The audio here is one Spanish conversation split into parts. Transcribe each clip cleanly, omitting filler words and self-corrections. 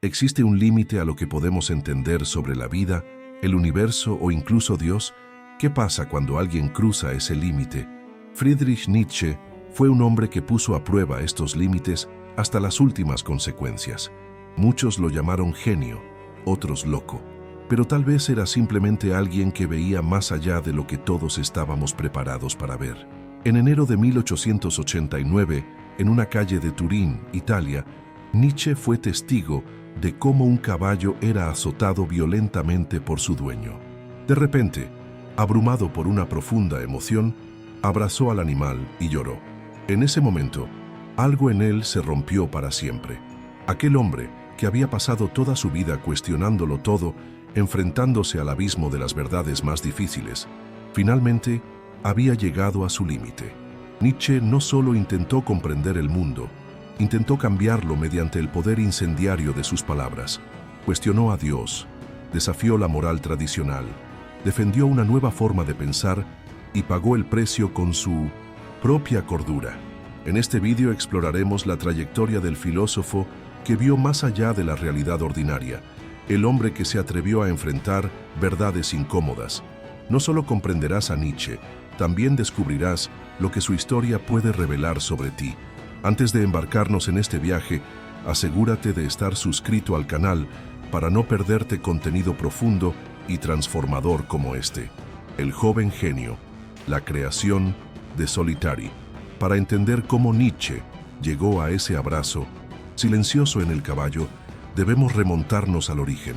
¿Existe un límite a lo que podemos entender sobre la vida, el universo o incluso Dios? ¿Qué pasa cuando alguien cruza ese límite? Friedrich Nietzsche fue un hombre que puso a prueba estos límites hasta las últimas consecuencias. Muchos lo llamaron genio, otros loco, pero tal vez era simplemente alguien que veía más allá de lo que todos estábamos preparados para ver. En enero de 1889, en una calle de Turín, Italia, Nietzsche fue testigo de cómo un caballo era azotado violentamente por su dueño. De repente, abrumado por una profunda emoción, abrazó al animal y lloró. En ese momento, algo en él se rompió para siempre. Aquel hombre, que había pasado toda su vida cuestionándolo todo, enfrentándose al abismo de las verdades más difíciles, finalmente había llegado a su límite. Nietzsche no solo intentó comprender el mundo, intentó cambiarlo mediante el poder incendiario de sus palabras. Cuestionó a Dios, desafió la moral tradicional, defendió una nueva forma de pensar y pagó el precio con su propia cordura. En este vídeo exploraremos la trayectoria del filósofo que vio más allá de la realidad ordinaria, el hombre que se atrevió a enfrentar verdades incómodas. No solo comprenderás a Nietzsche, también descubrirás lo que su historia puede revelar sobre ti. Antes de embarcarnos en este viaje, asegúrate de estar suscrito al canal para no perderte contenido profundo y transformador como este. El joven genio, la creación de Solitari. Para entender cómo Nietzsche llegó a ese abrazo silencioso en el caballo, debemos remontarnos al origen,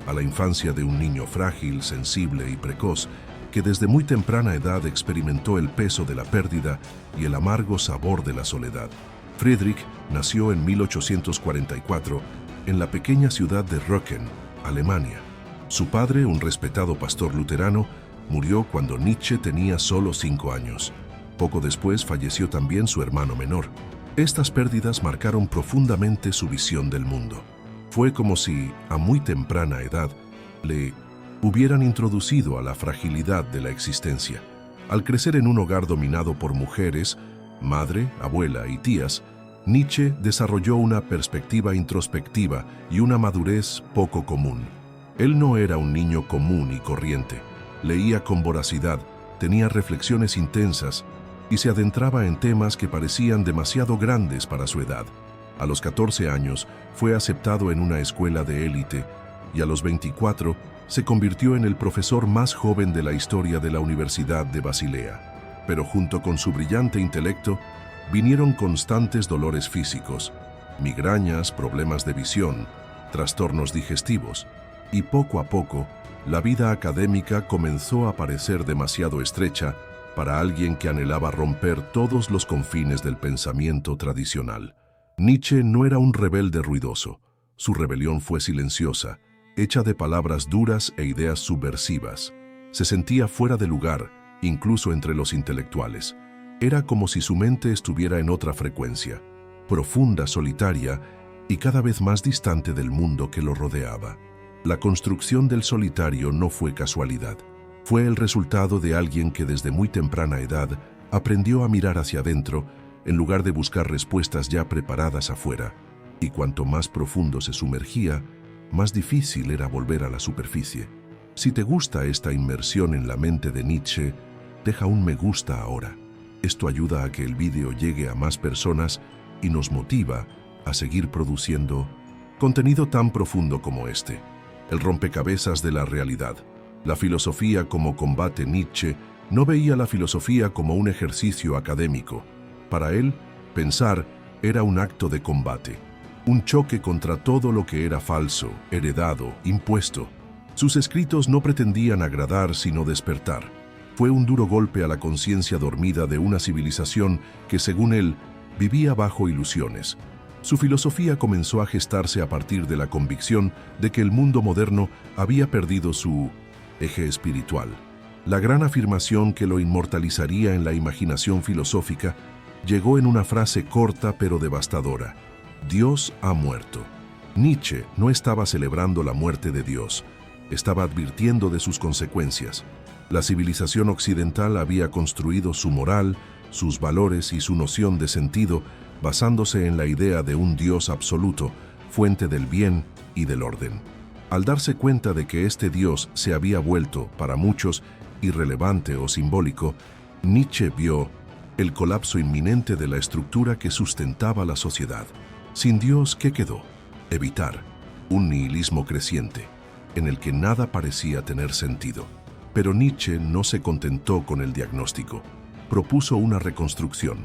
a la infancia de un niño frágil, sensible y precoz, que desde muy temprana edad experimentó el peso de la pérdida y el amargo sabor de la soledad. Friedrich nació en 1844 en la pequeña ciudad de Röcken, Alemania. Su padre, un respetado pastor luterano, murió cuando Nietzsche tenía solo 5 años. Poco después falleció también su hermano menor. Estas pérdidas marcaron profundamente su visión del mundo. Fue como si, a muy temprana edad, le hubieran introducido a la fragilidad de la existencia. Al crecer en un hogar dominado por mujeres, madre, abuela y tías, Nietzsche desarrolló una perspectiva introspectiva y una madurez poco común. Él no era un niño común y corriente. Leía con voracidad, tenía reflexiones intensas y se adentraba en temas que parecían demasiado grandes para su edad. A los 14 años fue aceptado en una escuela de élite y a los 24 se convirtió en el profesor más joven de la historia de la Universidad de Basilea. Pero junto con su brillante intelecto vinieron constantes dolores físicos, migrañas, problemas de visión, trastornos digestivos, y poco a poco la vida académica comenzó a parecer demasiado estrecha para alguien que anhelaba romper todos los confines del pensamiento tradicional. Nietzsche no era un rebelde ruidoso. Su rebelión fue silenciosa, hecha de palabras duras e ideas subversivas. Se sentía fuera de lugar, incluso entre los intelectuales. Era como si su mente estuviera en otra frecuencia, profunda, solitaria y cada vez más distante del mundo que lo rodeaba. La construcción del solitario no fue casualidad. Fue el resultado de alguien que desde muy temprana edad aprendió a mirar hacia adentro en lugar de buscar respuestas ya preparadas afuera. Y cuanto más profundo se sumergía, más difícil era volver a la superficie. Si te gusta esta inmersión en la mente de Nietzsche, deja un me gusta ahora. Esto ayuda a que el vídeo llegue a más personas y nos motiva a seguir produciendo contenido tan profundo como este. El rompecabezas de la realidad. La filosofía como combate. Nietzsche no veía la filosofía como un ejercicio académico. Para él, pensar era un acto de combate, un choque contra todo lo que era falso, heredado, impuesto. Sus escritos no pretendían agradar sino despertar. Fue un duro golpe a la conciencia dormida de una civilización que, según él, vivía bajo ilusiones. Su filosofía comenzó a gestarse a partir de la convicción de que el mundo moderno había perdido su eje espiritual. La gran afirmación que lo inmortalizaría en la imaginación filosófica llegó en una frase corta pero devastadora: Dios ha muerto. Nietzsche no estaba celebrando la muerte de Dios, estaba advirtiendo de sus consecuencias. La civilización occidental había construido su moral, sus valores y su noción de sentido basándose en la idea de un Dios absoluto, fuente del bien y del orden. Al darse cuenta de que este Dios se había vuelto, para muchos, irrelevante o simbólico, Nietzsche vio el colapso inminente de la estructura que sustentaba la sociedad. Sin Dios, ¿qué quedó? Evitar un nihilismo creciente, en el que nada parecía tener sentido. Pero Nietzsche no se contentó con el diagnóstico. Propuso una reconstrucción.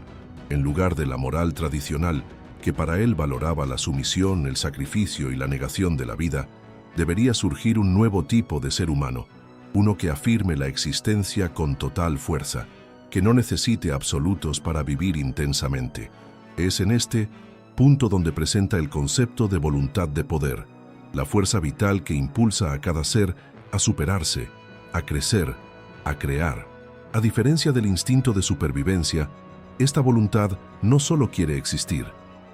En lugar de la moral tradicional, que para él valoraba la sumisión, el sacrificio y la negación de la vida, debería surgir un nuevo tipo de ser humano, uno que afirme la existencia con total fuerza, que no necesite absolutos para vivir intensamente. Es en este punto donde presenta el concepto de voluntad de poder, la fuerza vital que impulsa a cada ser a superarse, a crecer, a crear. A diferencia del instinto de supervivencia, esta voluntad no solo quiere existir,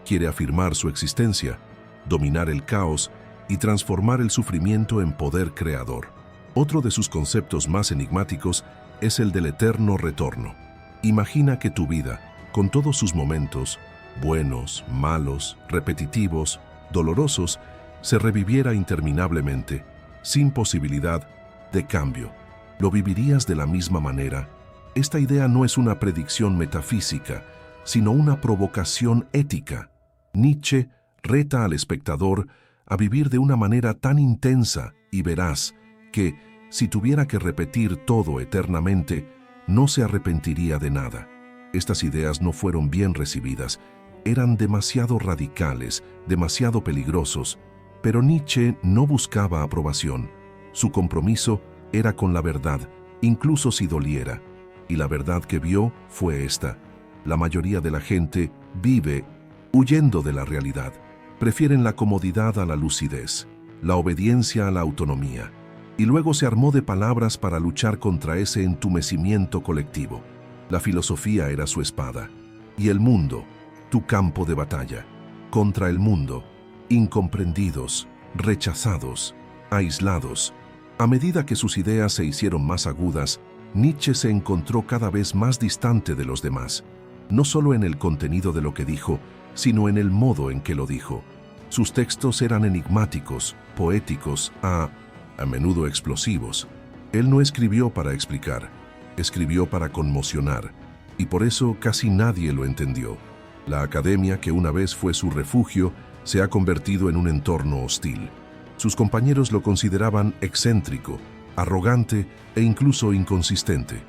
quiere afirmar su existencia, dominar el caos y transformar el sufrimiento en poder creador. Otro de sus conceptos más enigmáticos es el del eterno retorno. Imagina que tu vida, con todos sus momentos, buenos, malos, repetitivos, dolorosos, se reviviera interminablemente, sin posibilidad de cambio. ¿Lo vivirías de la misma manera? Esta idea no es una predicción metafísica, sino una provocación ética. Nietzsche reta al espectador a vivir de una manera tan intensa y veraz que, si tuviera que repetir todo eternamente, no se arrepentiría de nada. Estas ideas no fueron bien recibidas, eran demasiado radicales, demasiado peligrosos, pero Nietzsche no buscaba aprobación. Su compromiso era con la verdad, incluso si doliera. Y la verdad que vio fue esta: la mayoría de la gente vive huyendo de la realidad. Prefieren la comodidad a la lucidez, la obediencia a la autonomía. Y luego se armó de palabras para luchar contra ese entumecimiento colectivo. La filosofía era su espada, y el mundo, tu campo de batalla. Contra el mundo, incomprendidos, rechazados, aislados. A medida que sus ideas se hicieron más agudas, Nietzsche se encontró cada vez más distante de los demás, no solo en el contenido de lo que dijo, sino en el modo en que lo dijo. Sus textos eran enigmáticos, poéticos, a menudo explosivos. Él no escribió para explicar, escribió para conmocionar, y por eso casi nadie lo entendió. La academia, que una vez fue su refugio, se ha convertido en un entorno hostil. Sus compañeros lo consideraban excéntrico, arrogante e incluso inconsistente.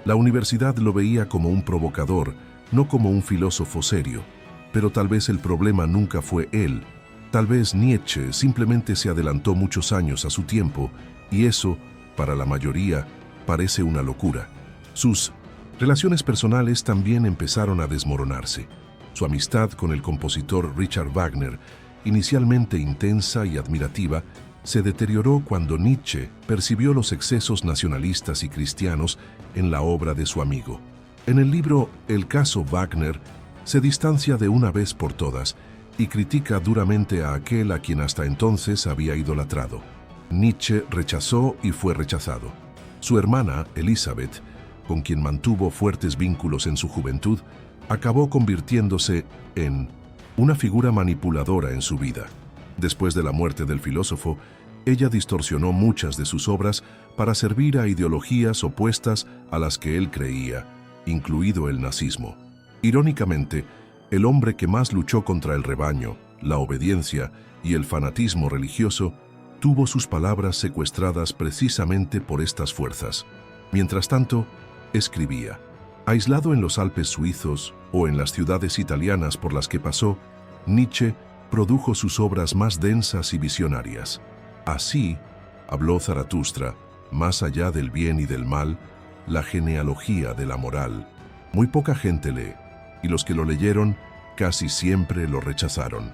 La universidad lo veía como un provocador, no como un filósofo serio. Pero tal vez el problema nunca fue él. Tal vez Nietzsche simplemente se adelantó muchos años a su tiempo, y eso, para la mayoría, parece una locura. Sus relaciones personales también empezaron a desmoronarse. Su amistad con el compositor Richard Wagner, inicialmente intensa y admirativa, se deterioró cuando Nietzsche percibió los excesos nacionalistas y cristianos en la obra de su amigo. En el libro El caso Wagner, se distancia de una vez por todas y critica duramente a aquel a quien hasta entonces había idolatrado. Nietzsche rechazó y fue rechazado. Su hermana, Elizabeth, con quien mantuvo fuertes vínculos en su juventud, acabó convirtiéndose en una figura manipuladora en su vida. Después de la muerte del filósofo, ella distorsionó muchas de sus obras para servir a ideologías opuestas a las que él creía, incluido el nazismo. Irónicamente, el hombre que más luchó contra el rebaño, la obediencia y el fanatismo religioso, tuvo sus palabras secuestradas precisamente por estas fuerzas. Mientras tanto, escribía. Aislado en los Alpes suizos o en las ciudades italianas por las que pasó, Nietzsche produjo sus obras más densas y visionarias. Así, habló Zaratustra, más allá del bien y del mal, la genealogía de la moral. Muy poca gente lee, y los que lo leyeron casi siempre lo rechazaron.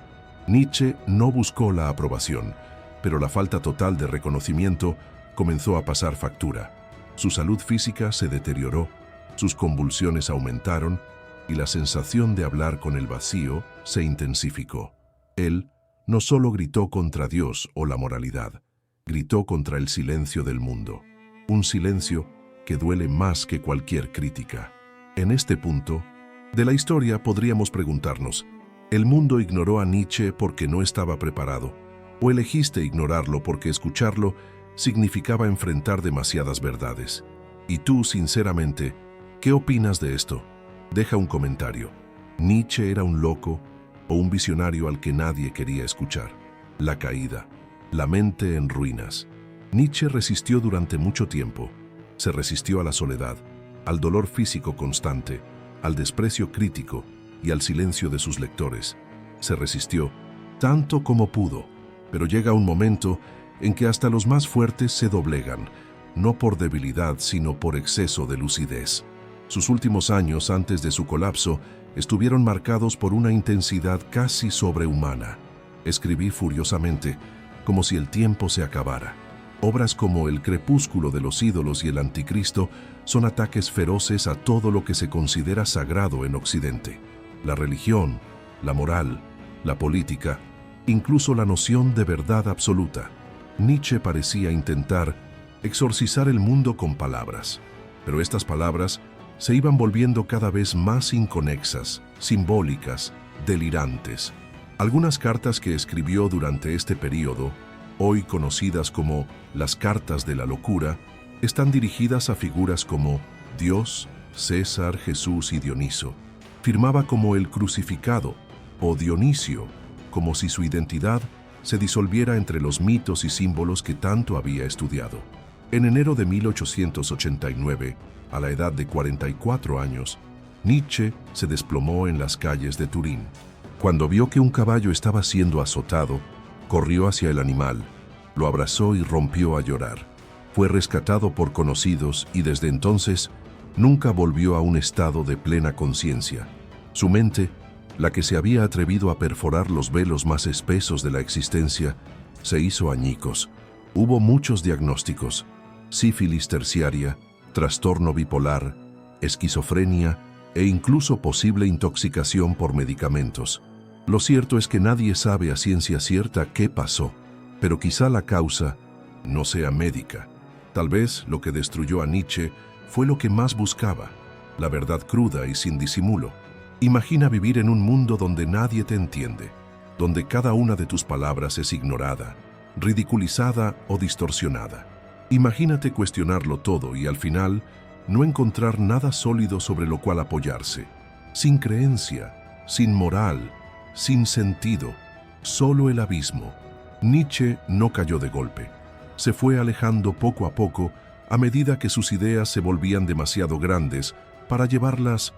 Nietzsche no buscó la aprobación, pero la falta total de reconocimiento comenzó a pasar factura. Su salud física se deterioró, sus convulsiones aumentaron y la sensación de hablar con el vacío se intensificó. Él no solo gritó contra Dios o la moralidad, gritó contra el silencio del mundo. Un silencio que duele más que cualquier crítica. En este punto de la historia podríamos preguntarnos, ¿el mundo ignoró a Nietzsche porque no estaba preparado? ¿O elegiste ignorarlo porque escucharlo significaba enfrentar demasiadas verdades? Y tú, sinceramente, ¿qué opinas de esto? Deja un comentario. ¿Nietzsche era un loco o un visionario al que nadie quería escuchar? La caída, la mente en ruinas. Nietzsche resistió durante mucho tiempo. Se resistió a la soledad, al dolor físico constante, al desprecio crítico y al silencio de sus lectores. Se resistió tanto como pudo, pero llega un momento en que hasta los más fuertes se doblegan, no por debilidad, sino por exceso de lucidez. Sus últimos años antes de su colapso estuvieron marcados por una intensidad casi sobrehumana. Escribí furiosamente, como si el tiempo se acabara. Obras como El crepúsculo de los ídolos y El anticristo son ataques feroces a todo lo que se considera sagrado en Occidente. La religión, la moral, la política, incluso la noción de verdad absoluta. Nietzsche parecía intentar exorcizar el mundo con palabras, pero estas palabras se iban volviendo cada vez más inconexas, simbólicas, delirantes. Algunas cartas que escribió durante este período, hoy conocidas como las cartas de la locura, están dirigidas a figuras como Dios, César, Jesús y Dioniso. Firmaba como el crucificado o Dionisio, como si su identidad se disolviera entre los mitos y símbolos que tanto había estudiado. En enero de 1889, a la edad de 44 años, Nietzsche se desplomó en las calles de Turín. Cuando vio que un caballo estaba siendo azotado, corrió hacia el animal, lo abrazó y rompió a llorar. Fue rescatado por conocidos y desde entonces nunca volvió a un estado de plena conciencia. Su mente, la que se había atrevido a perforar los velos más espesos de la existencia, se hizo añicos. Hubo muchos diagnósticos: sífilis terciaria, trastorno bipolar, esquizofrenia e incluso posible intoxicación por medicamentos. Lo cierto es que nadie sabe a ciencia cierta qué pasó, pero quizá la causa no sea médica. Tal vez lo que destruyó a Nietzsche fue lo que más buscaba: la verdad cruda y sin disimulo. Imagina vivir en un mundo donde nadie te entiende, donde cada una de tus palabras es ignorada, ridiculizada o distorsionada. Imagínate cuestionarlo todo y al final no encontrar nada sólido sobre lo cual apoyarse. Sin creencia, sin moral, sin sentido, solo el abismo. Nietzsche no cayó de golpe. Se fue alejando poco a poco a medida que sus ideas se volvían demasiado grandes para llevarlas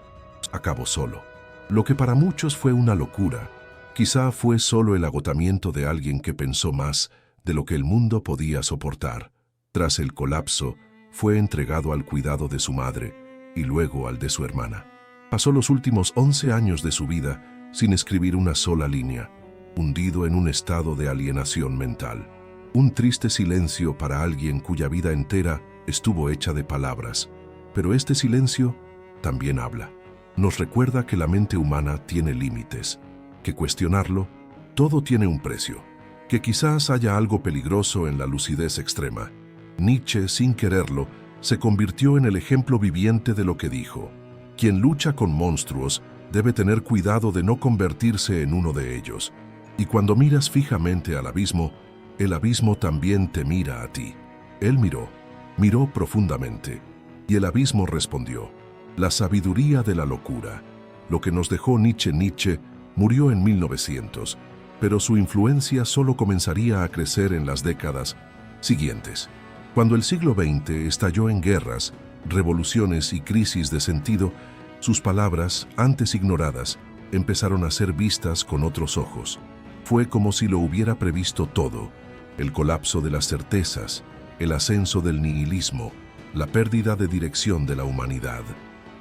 a cabo solo. Lo que para muchos fue una locura, quizá fue solo el agotamiento de alguien que pensó más de lo que el mundo podía soportar. Tras el colapso, fue entregado al cuidado de su madre y luego al de su hermana. Pasó los últimos 11 años de su vida sin escribir una sola línea, hundido en un estado de alienación mental. Un triste silencio para alguien cuya vida entera estuvo hecha de palabras. Pero este silencio también habla. Nos recuerda que la mente humana tiene límites, que cuestionarlo, todo tiene un precio, que quizás haya algo peligroso en la lucidez extrema. Nietzsche, sin quererlo, se convirtió en el ejemplo viviente de lo que dijo: quien lucha con monstruos debe tener cuidado de no convertirse en uno de ellos. Y cuando miras fijamente al abismo, el abismo también te mira a ti. Él miró profundamente, y el abismo respondió. La sabiduría de la locura. Lo que nos dejó Nietzsche murió en 1900, pero su influencia solo comenzaría a crecer en las décadas siguientes. Cuando el siglo XX estalló en guerras, revoluciones y crisis de sentido, sus palabras, antes ignoradas, empezaron a ser vistas con otros ojos. Fue como si lo hubiera previsto todo: el colapso de las certezas, el ascenso del nihilismo, la pérdida de dirección de la humanidad.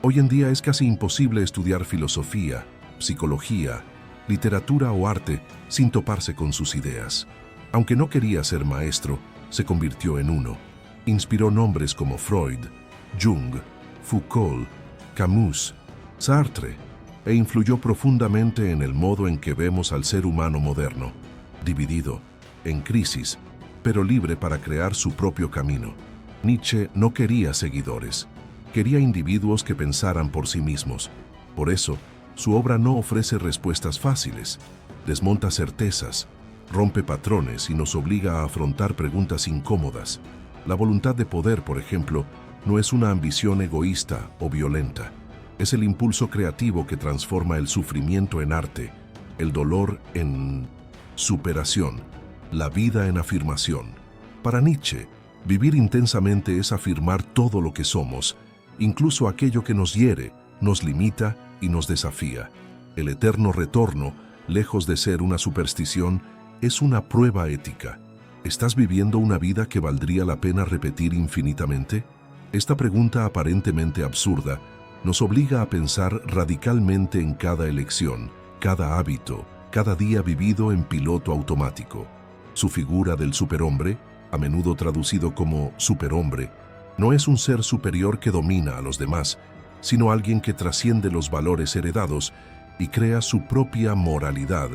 Hoy en día es casi imposible estudiar filosofía, psicología, literatura o arte sin toparse con sus ideas. Aunque no quería ser maestro, se convirtió en uno. Inspiró nombres como Freud, Jung, Foucault, Camus, Sartre, e influyó profundamente en el modo en que vemos al ser humano moderno, dividido, en crisis, pero libre para crear su propio camino. Nietzsche no quería seguidores, quería individuos que pensaran por sí mismos. Por eso, su obra no ofrece respuestas fáciles, desmonta certezas, rompe patrones y nos obliga a afrontar preguntas incómodas. La voluntad de poder, por ejemplo, no es una ambición egoísta o violenta. Es el impulso creativo que transforma el sufrimiento en arte, el dolor en superación, la vida en afirmación. Para Nietzsche, vivir intensamente es afirmar todo lo que somos, incluso aquello que nos hiere, nos limita y nos desafía. El eterno retorno, lejos de ser una superstición, es una prueba ética. ¿Estás viviendo una vida que valdría la pena repetir infinitamente? Esta pregunta aparentemente absurda nos obliga a pensar radicalmente en cada elección, cada hábito, cada día vivido en piloto automático. Su figura del superhombre, a menudo traducido como superhombre, no es un ser superior que domina a los demás, sino alguien que trasciende los valores heredados y crea su propia moralidad,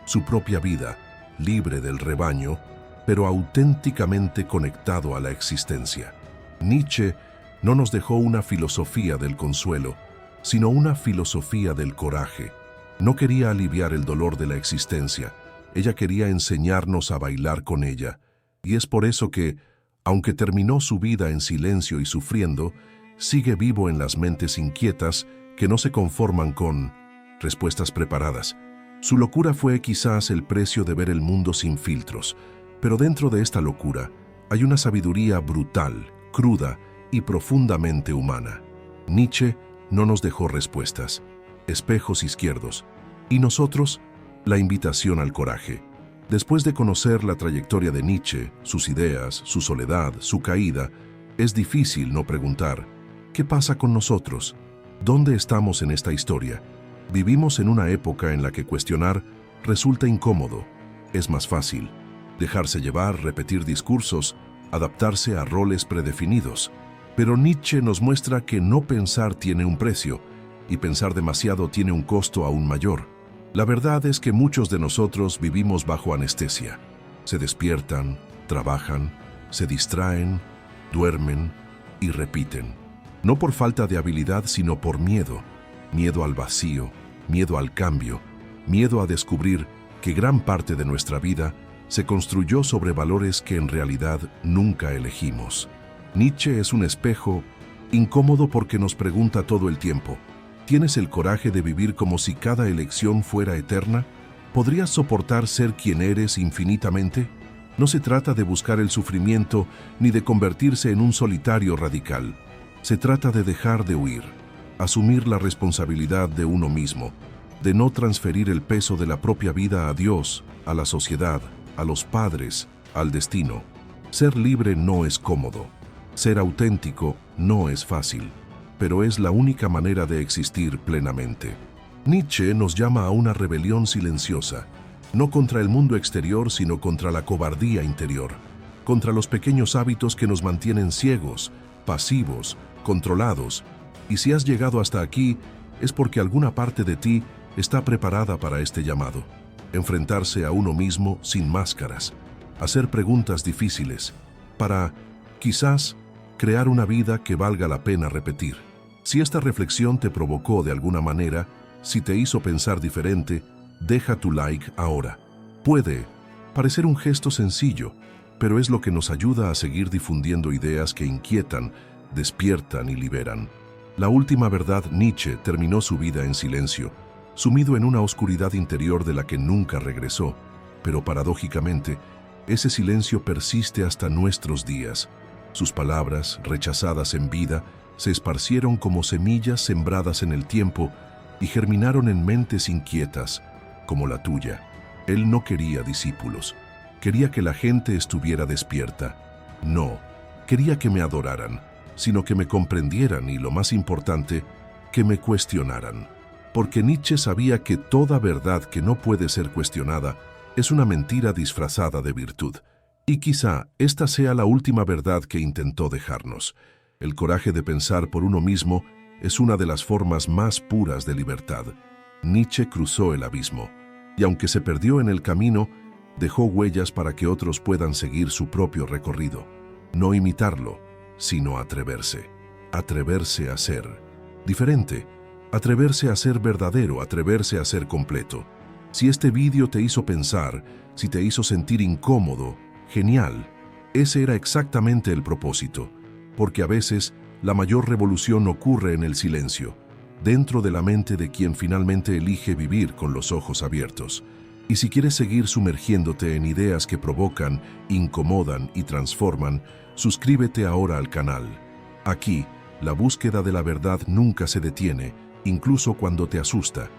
su propia vida, libre del rebaño, pero auténticamente conectado a la existencia. Nietzsche no nos dejó una filosofía del consuelo, sino una filosofía del coraje. No quería aliviar el dolor de la existencia, ella quería enseñarnos a bailar con ella, y es por eso que, aunque terminó su vida en silencio y sufriendo, sigue vivo en las mentes inquietas que no se conforman con respuestas preparadas. Su locura fue quizás el precio de ver el mundo sin filtros, pero dentro de esta locura hay una sabiduría brutal, cruda y profundamente humana. Nietzsche no nos dejó respuestas, espejos izquierdos, y nosotros, la invitación al coraje. Después de conocer la trayectoria de Nietzsche, sus ideas, su soledad, su caída, es difícil no preguntar, ¿qué pasa con nosotros? ¿Dónde estamos en esta historia? Vivimos en una época en la que cuestionar resulta incómodo. Es más fácil dejarse llevar, repetir discursos, adaptarse a roles predefinidos. Pero Nietzsche nos muestra que no pensar tiene un precio, y pensar demasiado tiene un costo aún mayor. La verdad es que muchos de nosotros vivimos bajo anestesia. Se despiertan, trabajan, se distraen, duermen y repiten. No por falta de habilidad, sino por miedo. Miedo al vacío, miedo al cambio, miedo a descubrir que gran parte de nuestra vida se construyó sobre valores que en realidad nunca elegimos. Nietzsche es un espejo incómodo porque nos pregunta todo el tiempo, ¿tienes el coraje de vivir como si cada elección fuera eterna? ¿Podrías soportar ser quien eres infinitamente? No se trata de buscar el sufrimiento ni de convertirse en un solitario radical. Se trata de dejar de huir, asumir la responsabilidad de uno mismo, de no transferir el peso de la propia vida a Dios, a la sociedad, a los padres, al destino. Ser libre no es cómodo. Ser auténtico no es fácil, pero es la única manera de existir plenamente. Nietzsche nos llama a una rebelión silenciosa, no contra el mundo exterior, sino contra la cobardía interior, contra los pequeños hábitos que nos mantienen ciegos, pasivos, controlados. Y si has llegado hasta aquí, es porque alguna parte de ti está preparada para este llamado. Enfrentarse a uno mismo sin máscaras, hacer preguntas difíciles, para, quizás, crear una vida que valga la pena repetir. Si esta reflexión te provocó de alguna manera, si te hizo pensar diferente, deja tu like ahora. Puede parecer un gesto sencillo, pero es lo que nos ayuda a seguir difundiendo ideas que inquietan, despiertan y liberan. La última verdad, Nietzsche terminó su vida en silencio, sumido en una oscuridad interior de la que nunca regresó, pero paradójicamente, ese silencio persiste hasta nuestros días. Sus palabras, rechazadas en vida, se esparcieron como semillas sembradas en el tiempo y germinaron en mentes inquietas, como la tuya. Él no quería discípulos, quería que la gente estuviera despierta. No, quería que me adoraran, sino que me comprendieran y, lo más importante, que me cuestionaran. Porque Nietzsche sabía que toda verdad que no puede ser cuestionada es una mentira disfrazada de virtud. Y quizá esta sea la última verdad que intentó dejarnos. El coraje de pensar por uno mismo es una de las formas más puras de libertad. Nietzsche cruzó el abismo, y aunque se perdió en el camino, dejó huellas para que otros puedan seguir su propio recorrido. No imitarlo, sino atreverse. Atreverse a ser diferente. Atreverse a ser verdadero, atreverse a ser completo. Si este vídeo te hizo pensar, si te hizo sentir incómodo, genial. Ese era exactamente el propósito, porque a veces la mayor revolución ocurre en el silencio, dentro de la mente de quien finalmente elige vivir con los ojos abiertos. Y si quieres seguir sumergiéndote en ideas que provocan, incomodan y transforman, suscríbete ahora al canal. Aquí, la búsqueda de la verdad nunca se detiene, incluso cuando te asusta.